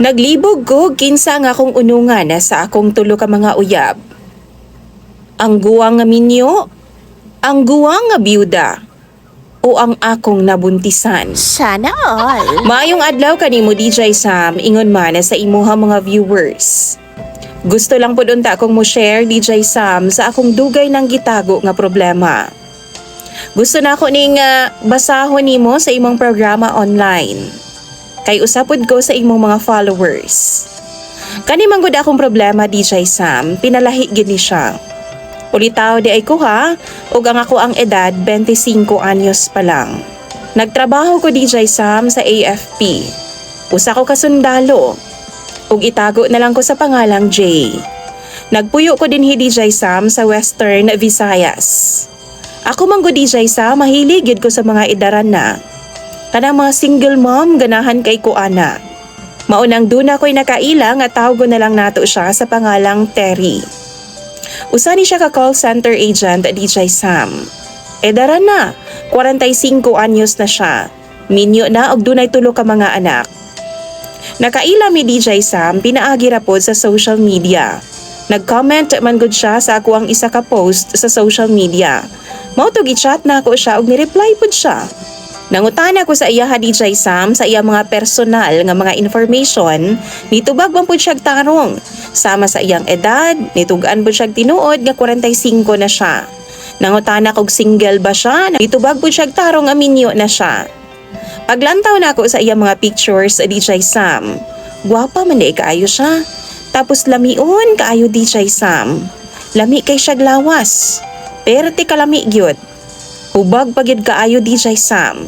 Naglibog ko kinsa nga akong unungan sa akong tulo ka mga uyab. Ang guwang nga minyo, ang guwang nga byuda, o ang akong nabuntisan. Sana all. Maayong adlaw kanimo DJ Sam, ingon man sa imuha mga viewers. Gusto lang po doon ta akong mo share DJ Sam sa akong dugay ng gitago nga problema. Gusto na ako ning basahon nimo sa imong programa online. Kay usapod ko sa imong mga followers. Kani man gud akong problema DJ Sam, pinalahi gid ni siya. Ulitaw di ay ko ha, ug ang ako ang edad 25 anyos pa lang. Nagtrabaho ko DJ Sam sa AFP. Usa ko kasundalo. Ug itago na lang ko sa pangalang J. Nagpuyo ko dinhi DJ Sam sa Western Visayas. Ako man gud DJ Sam, mahilig gid ko sa mga idaran na. Kanang mga single mom ganahan kay ko ana. Maunang duna ko'y nakaila nga tawgo na lang nato siya sa pangalang Terry. Usa ni siya ka call center agent DJ Sam. Edaran na, 45 anyos na siya. Minyo na og dunay tulo ka mga anak. Nakaila mi DJ Sam pinaagi ra pod sa social media. Nag-comment man gud siya sa ako ang isa ka post sa social media. Mao to gi-chat na ako siya og ni-reply pod siya. Nangutana ko sa iya DJ Sam sa iya mga personal nga mga information, nitubag man pud siya tarong. Sama sa iyang edad, nitugan pud siya tinuod nga 45 na siya. Nangutana kog single ba siya, nitubag pud siya tarong nga minyo na siya. Paglantaw na ako sa iya mga pictures DJ Sam, gwapa man di kaayo siya. Tapos lamion kaayo DJ Sam. Lami kay siya lawas. Perte kalami gyud. Hubag pagid kaayo DJ Sam.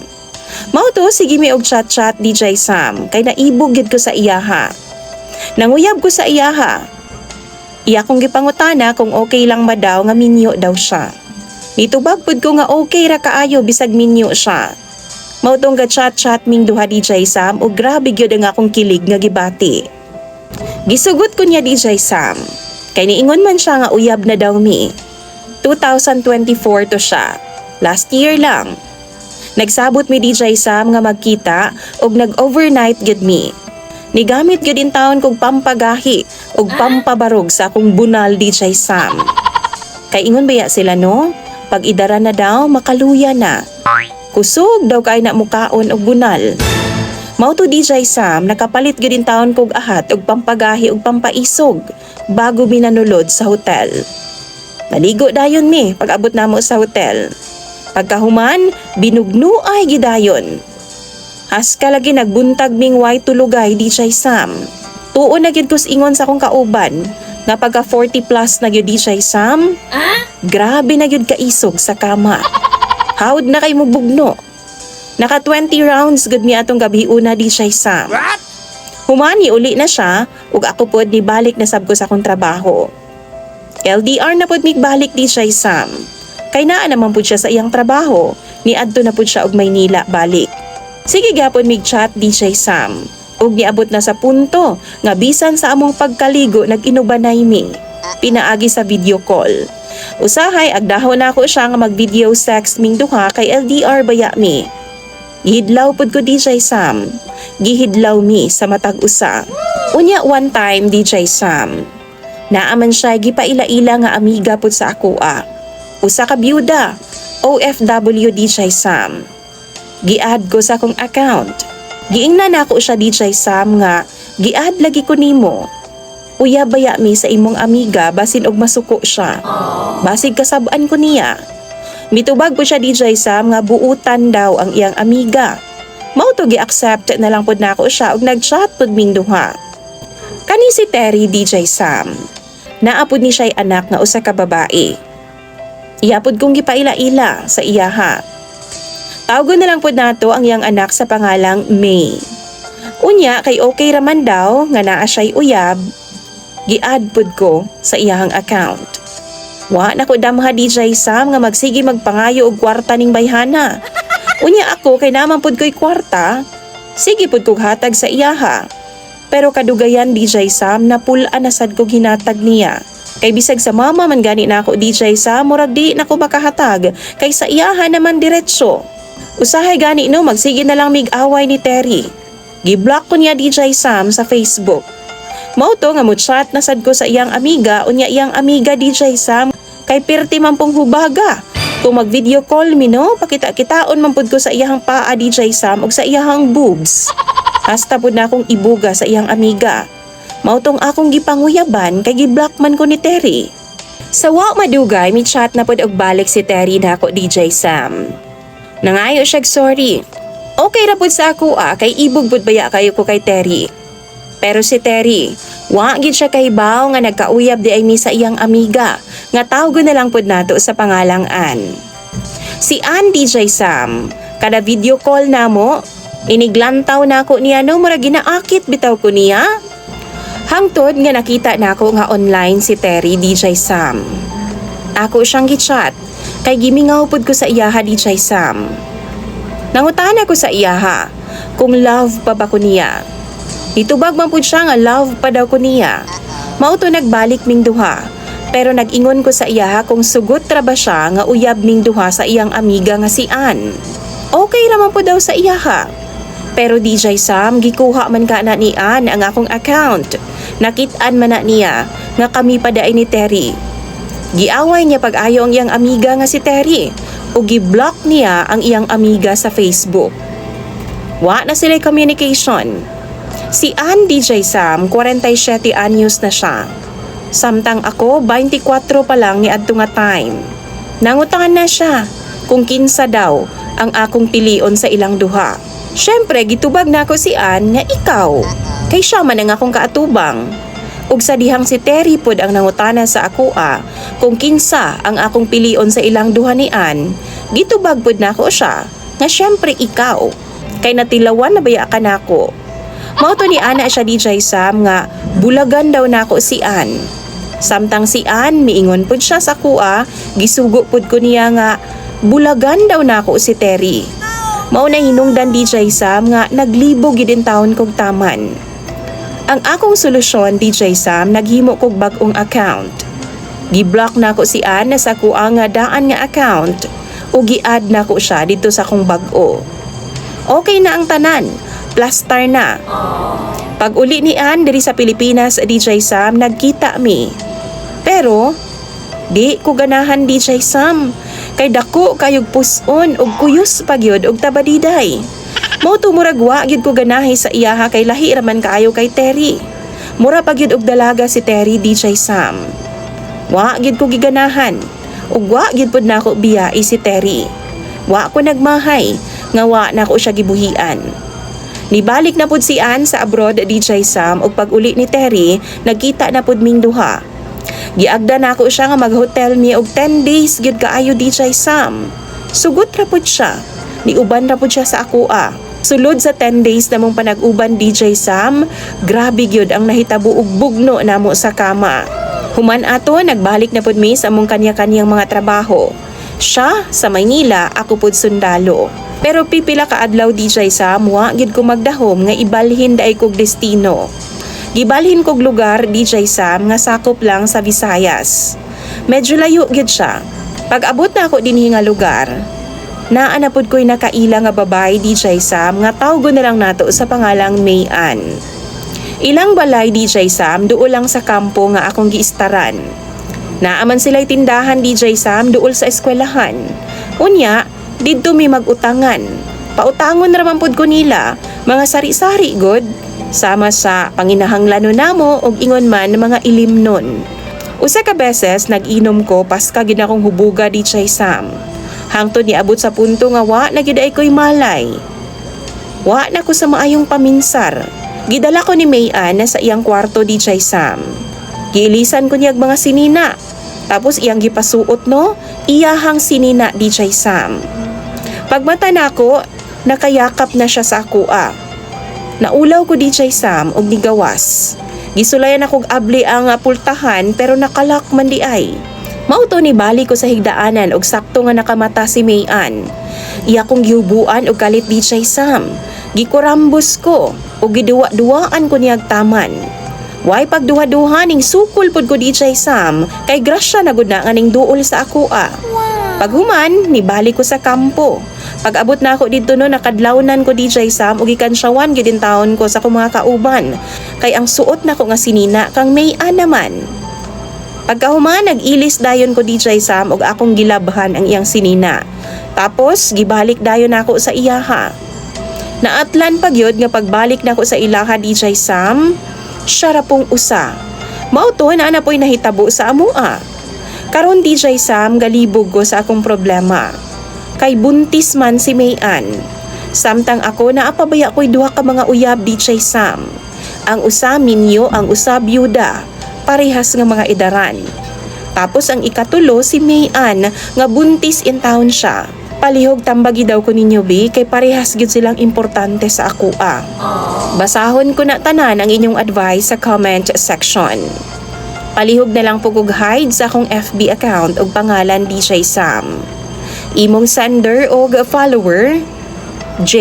Mao to sige mi og chat DJ Sam kay naibog gid ko sa iyaha. Nanguyab ko sa iyaha. Iya kong gipangutana kung okay lang ba daw nga minyo daw siya. Nitubag pud ko nga okay ra kaayo bisag minyo siya. Mao tong ga-chat ming duha DJ Sam ug grabe gyud ang akong kilig nga gibati. Gisugot ko niya DJ Sam. Kay niingon man siya nga uyab na daw mi. 2024 to siya. Last year lang. Nagsabot mi DJ Sam nga magkita og nag-overnight gid mi. Nigamit gid in taon kog pampagahi og pampabarog sa akong bunal DJ Sam. Kay ingon baya sila no? Pag idara na daw makaluya na. Kusog daw kay na mukaon og bunal. Mao to DJ Sam nakapalit gid in taon kog ahat og pampagahi og pampaisog bago mi nanulod sa hotel. Maligo dayon mi pag abot namo sa hotel. Pagkahuman, binugnuay gidayon. Haska lagi nagbuntag ming way tulugay DJ Sam. Tuon na gid ko ingon sa akong kauban nga pagka 40 plus na gyud DJ Sam. Grabe na gyud kaisog sa kama. Hawd na kay mo bugno. Naka 20 rounds gud mi atong gabi una DJ Sam. Humani uli na siya ug ako pod ni balik na sab ko sa akong trabaho. LDR na pod mig balik DJ Sam. Kay naa naman po siya sa iyang trabaho, niadto na po siya og Maynila balik. Sige gyapon mig chat DJ Sam, ug niabot na sa punto nga bisan sa among pagkaligo nag-inubanay mi, pinaagi sa video call. Usahay agdahon na ako siya nga mag-video sex ming duha kay LDR baya mi. Gihidlaw pod ko DJ Sam, gihidlaw mi sa matag usa. Unya one time DJ Sam, naaman siya gipaila-ila nga amiga pod sa akoa. Usa ka byuda, OFW DJ Sam. Gi-add ko sa akong account. Giingnan nako siya DJ Sam nga, gi-add lagi ko nimo. Uya baya mi sa imong amiga basin og masuko siya. Basig kasab-an ko niya. Mitubag ko siya DJ Sam nga buutan daw ang iyang amiga. Mao to gi-accept na lang pod nako siya og nag-chat pod ming duha. Kani si Terry DJ Sam. Naapod ni siya'y anak nga usa ka babae. Iapod kong gipaila-ila sa iyaha. Tawgon na lang pod nato ang iyang anak sa pangalang May. Unya kay okay raman daw nga naa siya'y uyab, gi-add pod ko sa iyahang account. Wa na ko damha DJ Sam nga magsige magpangayo og kwarta ning bayhana. Unya ako kay naman pod ko'y kwarta, sige pod kog hatag sa iyaha. Pero kadugayan DJ Sam na pulaan na sad kog hinatag niya. Kay bisag sa mama man gani na ako DJ Sam, murag di na ko makahatag. Kay sa iyaha naman diretso. Usahay gani no, magsige na lang mig-away ni Terry. Gi-block ko niya DJ Sam sa Facebook. Mao to nga mo chat na sad ko sa iyang amiga unya iyang amiga DJ Sam kay pirti man pong hubaga. Kung mag-video call mi no, pakita-kitaon man pud ko sa iyang paa DJ Sam ug sa iyang boobs. Hasta pud na akong ibuga sa iyang amiga. Mao tong akong gipanguyaban kay gi-block man ko ni Terry. Sa wa madugay mi chat na pud og balik si Terry nako DJ Sam. Nangayo siya sorry. Okay ra pud sa ako kay ibog pud baya kayo ko kay Terry. Pero si Terry, wa gid siya kahibaw nga nagkauyab di ay mi sa iyang amiga nga tawgon na lang pud nato sa pangalang Ann. Si Ann DJ Sam, kada video call namo, iniglantaw nako niya no mura ginaakit bitaw ko niya. Hangtod nga nakita nako nga online si Terry DJ Sam. Ako siyang gichat kay gimingaw pud ko sa iyaha DJ Sam. Nangutan ako sa iyaha kung love pa ba ko niya. Itubag man pud siya nga love pa daw ko niya. Mao to nagbalik ming duha. Pero nag-ingon ko sa iyaha kung sugot ra ba siya nga uyab ming duha sa iyang amiga nga si Ann. Okay raman po daw sa iyaha. Pero DJ Sam, gikuha man ka na ni Ann ang akong account. Nakit-an man na niya nga kami pa daay ni Terry. Giaway niya pag-ayo ang iyang amiga nga si Terry o gi-block niya ang iyang amiga sa Facebook. Wa na sila communication. Si Ann DJ Sam, 47 anyos na siya. Samtang ako, 24 pa lang ni adto nga time. Nangutangan na siya kung kinsa daw ang akong pilion sa ilang duha. Syempre, gitubag na ako si Ann nga ikaw. Kay siya man ang akong kaatubang. Ug sa dihang si Terry pod ang nangutana sa ako kung kinsa ang akong pilion sa ilang duha ni Ann, gitubag pod na ako siya nga syempre ikaw. Kay natilawan na baya ka nako. Mao to ni ana siya DJ Sam nga bulagan daw nako si Ann. Samtang si Ann miingon pud siya sa kuha, gisugo pud ko niya nga bulagan daw nako si Terry. Mao na hinungdan DJ Sam nga naglibo gid in taon kog taman. Ang akong solusyon DJ Sam naghimo kog bag-ong account. Gi-block nako si Ann na sa kuha nga daan nga account ug gi-add nako siya dito sa akong bag-o. Okay na ang tanan. Plastar na. Pag uli ni Ann diri sa Pilipinas DJ Sam nagkita mi. Pero di ko ganahan DJ Sam kay dako kayog puson og kuyos pagyod og tabadiday. Mao to murag wa gyud ko ganahay sa iyaha kay lahi raman kaayo kay Terry. Mura pagyud og dalaga si Terry DJ Sam. Wa gyud ko giganahan ug wa gyud pud nako biyai si Terry. Wa ko nagmahay nga wa nako siya gibuhian. Nibalik na pud si Ann sa abroad DJ Sam ug pag uli ni Terry, nagkita na pud ming duha. Giagda na ako siya nga mag-hotel mi og 10 days gyud kaayo DJ Sam. Sugot ra pud siya. Niuban ra pud siya sa ako Sulod sa 10 days namong panag-uban DJ Sam, grabe gyud ang nahitabo og bugno namo sa kama. Human ato nagbalik na pud mi sa among kanya-kanyang mga trabaho. Siya sa Maynila, ako pud sundalo. Pero pipila ka adlaw DJ Sam, wa gid ko magdahom nga ibalhin daay kog destino. Gibalhin kog lugar DJ Sam nga sakop lang sa Visayas. Medyo layo gid siya. Pag abot na ako dinhi nga lugar, naa na pud ko'y nakaila nga babae DJ Sam nga tawgon na lang nato sa pangalang May Ann. Ilang balay DJ Sam duol lang sa kampo nga akong giistaran. Naaman sila'y tindahan DJ Sam duol sa eskwelahan. Unya, didto mi magutangan. Pautangon raman pud ko nila, mga sari-sari god, sama sa panginahanglanon namo og ingon man mga ilimnon. Usa ka beses nag-inom ko paska gid akong hubuga DJ Sam. Hangtod ni abot sa punto nga wa na gid ay ko'y malay. Wa na ko sa maayong paminsar. Gidala ko ni May Ann na sa iyang kwarto DJ Sam. Giilisan ko niyag mga sinina. Tapos iyang gipasuot no, iyahang sinina DJ Sam. Pagmata nako, nakayakap na siya sa ako Naulaw ko DJ Sam og nigawas. Gisulayan akog abli ang pultahan pero nakalak man di ay. Mauto ni bali ko sa higdaanan og sakto nga nakamata si May Ann. Iya kong gihubuan og kalit DJ Sam. Gikurambos ko og giduwa-duwaan ko niyag taman. Way pagduha-duha ning sukol pud ko DJ Sam kay grasya na gud na nga ning duol sa ako Paghuman, nibalik ko sa kampo. Pag abot na ako dito no, nakadlawnan ko DJ Sam ug gikan syawan gyud in taon ko sa akong mga kauban. Kay ang suot na ko nga sinina kang May-an naman. Pagkahuman nag-ilis dayon ko DJ Sam ug akong gilabhan ang iyang sinina. Tapos gibalik dayon nako sa iyaha. Naatlan pa gyud nga pagbalik nako sa ilaha DJ Sam, siya ra pong usa. Mao to na po'y nahitabo sa amua. Karon DJ Sam galibog ko sa akong problema. Kay buntis man si May-an. Samtang ako naapabaya ko'y duha ka mga uyab DJ Sam. Ang usa minyo, ang usa byuda. Parehas nga mga edaran. Tapos ang ikatulo si May-an nga buntis in town siya. Palihog tambagi daw ko ninyo bi kay parehas gyud silang importante sa ako Basahon ko na tanan ang inyong advice sa comment section. Palihog na lang pugog hide sa akong FB account ug pangalan DJ Sam. Imong sender o follower, J.